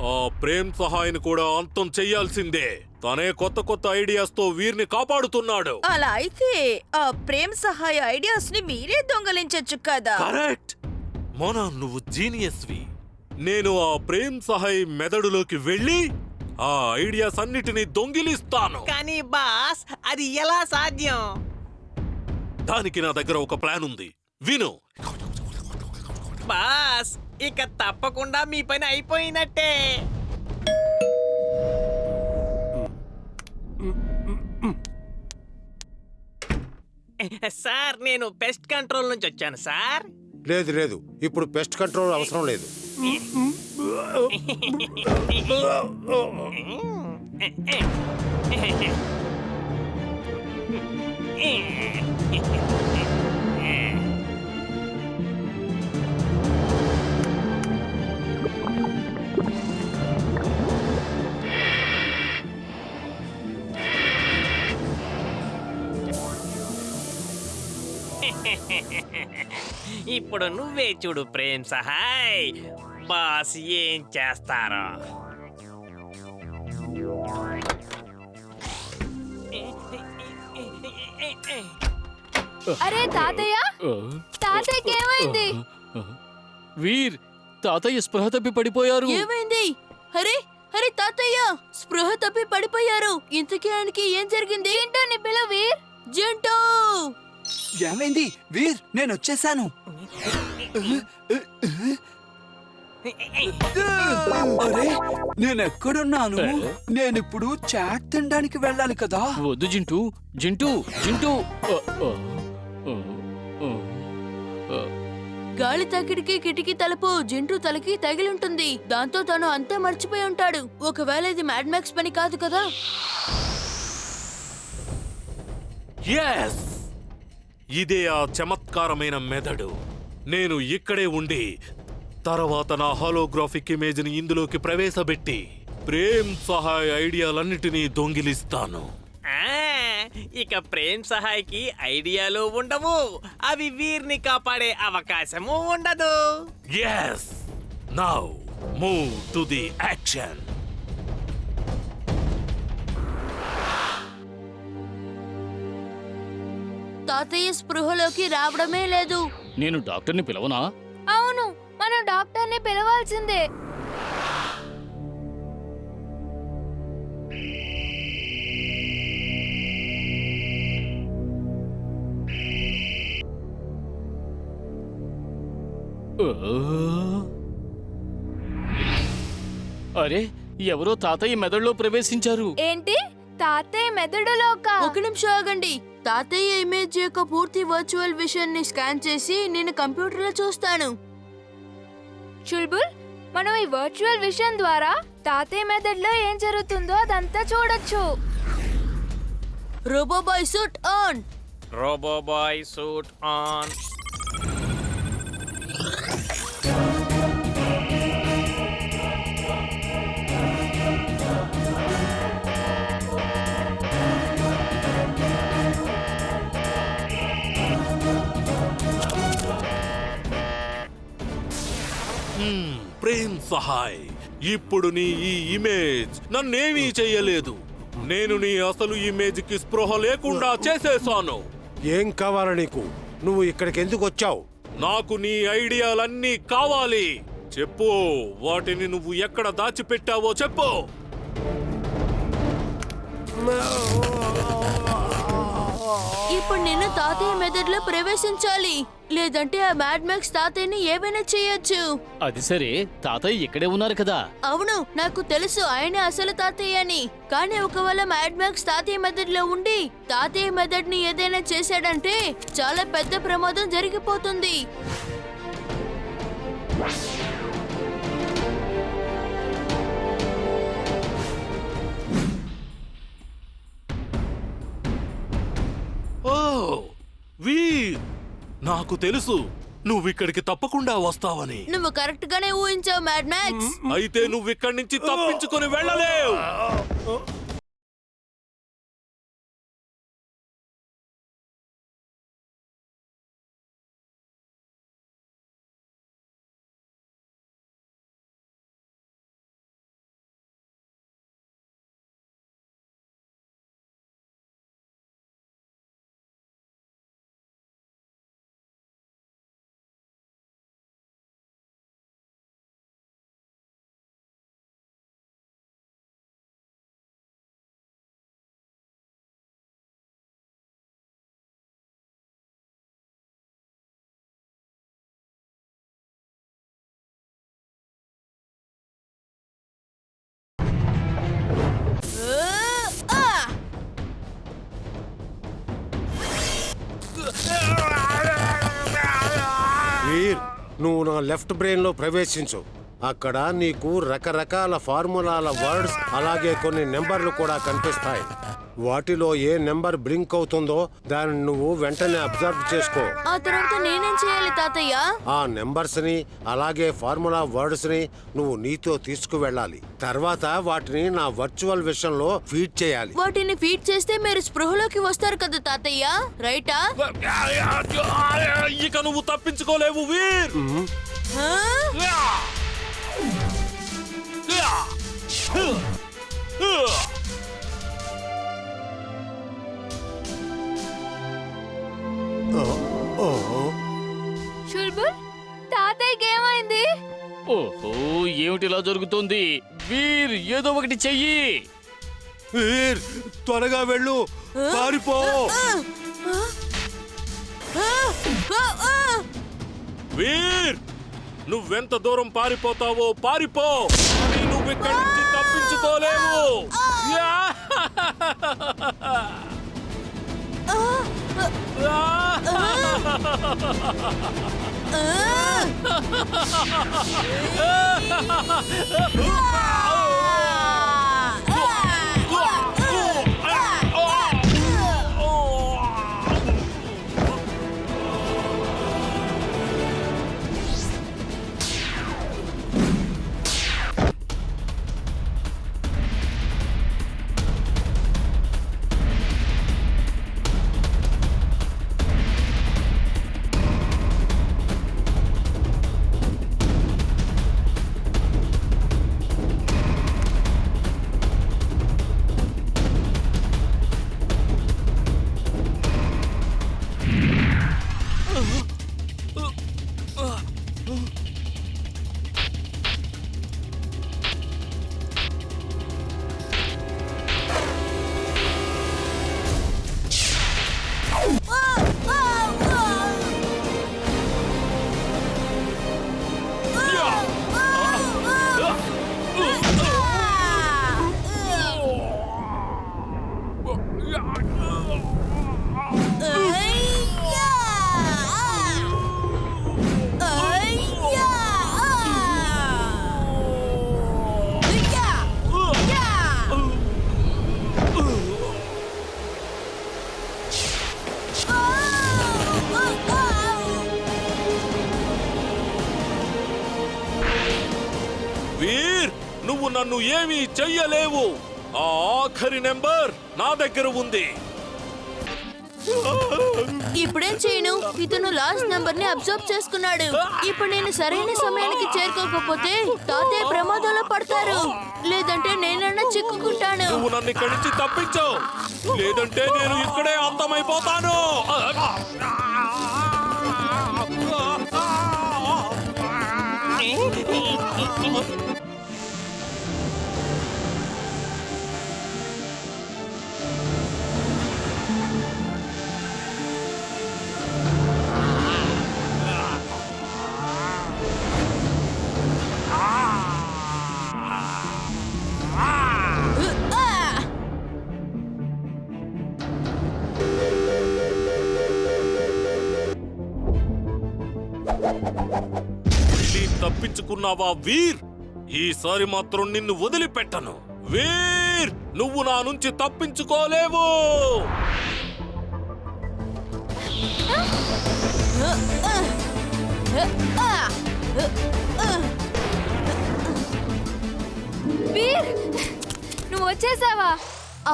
ఆ ప్రేమ్ సహాయ్ని కూడా అంతం చెయ్యాల్సిందే. తనే కొత్త కొత్త ఐడియాస్ తో వీరిని కాపాడుతున్నాడు. అలా అయితే ఆ ప్రేమ్ సహాయ ఐడియాస్ ని మీరే దొంగలించొచ్చు కదా. కరెక్ట్. మోనా, నువ్వు జీనియస్వి. నేను ఆ ప్రేమ్ సహాయ్ మెదడులోకి వెళ్ళి ఆ ఐడియాస్ అన్నిటినీ దొంగిలిస్తాను. కానీ బాస్, అది ఎలా సాధ్యం? దానికి నా దగ్గర ఒక ప్లాన్ ఉంది, విను. బాస్, ఇక తప్పకుండా మీ పని అయిపోయినట్టే. సార్, నేను పెస్ట్ కంట్రోల్ నుంచి వచ్చాను సార్. లేదు లేదు, ఇప్పుడు పెస్ట్ కంట్రోల్ అవసరం లేదు. ఇప్పుడు నువ్వే చూడు ప్రేమ్ సహాయ్, బాస్ ఏం చేస్తారో. అరే తాతయ్య, తాతయ్యకి ఏమైంది? వీర్, తాతయ్య స్పృహ తప్పి పడిపోయారు. ఏమైంది? అరే అరే తాతయ్య స్పృహ తప్పి పడిపోయారు. ఇంతకీ ఆయనకి ఏం జరిగింది? ఏంటో నీ పిల్ల వీర్. జంటూ ఏమైంది? వీర్, నేను వచ్చేసాను. అరే, నేనెక్కడున్నాను? నేనిప్పుడు చాట్ తినడానికి వెళ్ళాలి కదా. వద్దు జింటూ, జింటూ, జింటూ. గాలి తాకిడికి కిటికీ తలుపు జంటూ తలకి తగిలింటుంది. దాంతో తను అంతా మర్చిపోయి ఉంటాడు. ఒకవేళ ఇది మ్యాడ్ మ్యాక్స్ పని కాదు కదా. yes! ఇదే ఆ చమత్కారమైన మెదడు. నేను ఇక్కడే ఉండి తర్వాత నా హాలోగ్రాఫిక్ ఇమేజ్ ని ఇందులోకి ప్రవేశపెట్టి ప్రేమ్ సహాయ్ ఐడియాలన్నిటినీ దొంగిలిస్తాను. ఇక ప్రేమ్ సహాయ్కి ఐడియాలు ఉండవు, అవి వీరిని కాపాడే అవకాశము ఉండదు. yes! now move to the action. తాతయ్య స్పృహలోకి రావడమే లేదు. నేను డాక్టర్ని పిలవనా? అవును, మనం డాక్టర్ని పిలవాల్సిందే. అరే, ఎవరో తాతయ్య మెదడులో ప్రవేశించారు. ఏంటి? తాతయ్య మెదడులోకా? ఒక నిమిషం ఆగండి. తాతయ్య ఇమేజ్ యొక్క పూర్తి వర్చువల్ విషన్ ని స్కాన్ చేసి నేను కంప్యూటర్లో చూస్తాను. చుల్బుల్, మనం ఈ వర్చువల్ విషన్ ద్వారా తాతయ్య మెదడులో ఏం జరుగుతుందో అదంతా చూడొచ్చు. Robo boy suit on. Robo boy suit on. Prem Sahay, ఇప్పుడు నీ ఈ ఇమేజ్ నన్నేమీ చెయ్యలేదు. నేను నీ అసలు ఇమేజ్ కి స్పృహ లేకుండా చేసేసాను. ఏం కావాలా నీకు? నువ్వు ఇక్కడికి ఎందుకు వచ్చావు? నాకు నీ ఐడియాలన్నీ కావాలి. చెప్పు, వాటిని నువ్వు ఎక్కడ దాచిపెట్టావో చెప్పు. ఇప్పుడు నేను తాతయ్య మెదడులో ప్రవేశించాలి, లేదంటే ఆ మ్యాడ్ మ్యాక్స్ తాతయ్యని ఏమైనా చేయొచ్చు. అది సరే, తాతయ్య ఇక్కడే ఉన్నారు కదా. అవును, నాకు తెలుసు ఆయన అసలు తాతయ్య అని. కానీ ఒకవేళ మ్యాడ్ మ్యాక్స్ తాతయ్య మెదడులో ఉండి తాతయ్య మెదడుని ఏదైనా చేశాడంటే చాలా పెద్ద ప్రమాదం జరిగిపోతుంది. ఓ వీర్, నాకు తెలుసు నువ్విక్కడికి తప్పకుండా వస్తావని. నువ్వు కరెక్ట్ గానే ఊహించావు మ్యాడ్ మ్యాక్స్. అయితే నువ్విక్కడి నుంచి తప్పించుకొని వెళ్ళలేవు. నువ్వు నా లెఫ్ట్ బ్రెయిన్ లో ప్రవేశించు. అక్కడ నీకు రకరకాల ఫార్ములాల వర్డ్స్ అలాగే కొన్ని నెంబర్లు కూడా కనిపిస్తాయి. వాటిలో ఏ నెంబర్ బ్లింక్ అవుతుందో దాన్ని నువ్వు వెంటనే అబ్జర్వ్ చేసుకో. ఆ తర్వాత నేనేం చేయాలి తాతయ్య? ఆ నెంబర్స్ ని అలాగే ఫార్ములా వర్డ్స్ ని నువ్వు నీతో తీసుకువెళ్ళాలి. తర్వాత వాటిని నా వర్చువల్ విషన్ లో ఫీడ్ చేయాలి. వాటిని ఫీడ్ చేస్తే మీరు స్పృహలోకి వస్తారు కదా తాతయ్య, రైటా? ఇక నువ్వు తప్పించుకోలేవు వీర్. హా? చుల్బుల్, తాతయ్యకి ఏమైంది? ఓహో, ఏమిటిలా జరుగుతోంది? వీర్, ఏదో ఒకటి చెయ్యి. వీర్, త్వరగా వెళ్ళు, పారిపో. వీర్, నువ్వెంత దూరం పారిపోతావో పారిపో. కానీ నువ్వు ఇక్కడి నుంచి తప్పించుకోలేవు. యా! వీర్, నువ్వు నన్ను ఏమీ చెయ్యలేవు. ఆ ఆఖరి నెంబర్ నా దగ్గర ఉంది. ఇప్పుడేం చేయను? ఇతను లాస్ట్ నంబర్ ని అబ్జర్వ్ చేసుకున్నాడు. ఇప్పుడు నేను సరైన సమయానికి చేరుకోకపోతే తాతయ్య ప్రమాదంలో పడతారు, లేదంటే నేనన్నా చిక్కుకుంటాను. నువ్వు నన్ను ఇక్కడి నుంచి తప్పించావు, లేదంటే నేను ఇక్కడే అంతమైపోతాను. మళ్ళీ తప్పించుకున్నావా వీర్? ఈసారి మాత్రం నిన్ను వదిలిపెట్టను. వీర్, నువ్వు నా నుంచి తప్పించుకోలేవు. వీర్, నువ్వు వచ్చేసావా?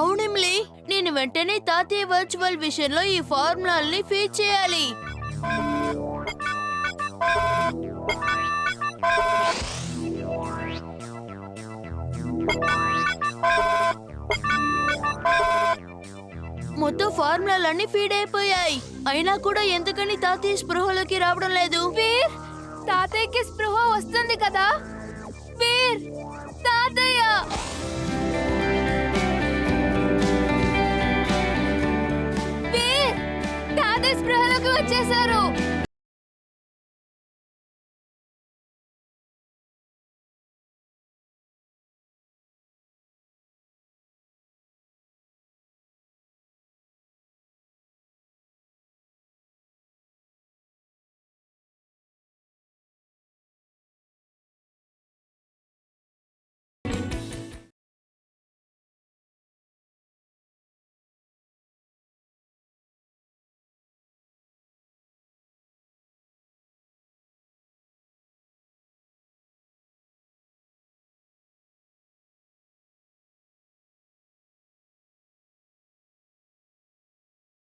అవునిమ్లీ, నేను వెంటనే తాతయ్య వర్చువల్ విషయంలో ఈ ఫార్ములాల్ని ఫీడ్ చేయాలి. మొత్తం ఫార్ములాలన్నీ ఫీడ్ అయిపోయాయి. అయినా కూడా ఎందుకని తాతయ్య స్పృహలోకి రావడం లేదు? వీర్, తాతయ్యకి స్పృహ వస్తుంది కదా. వీర్,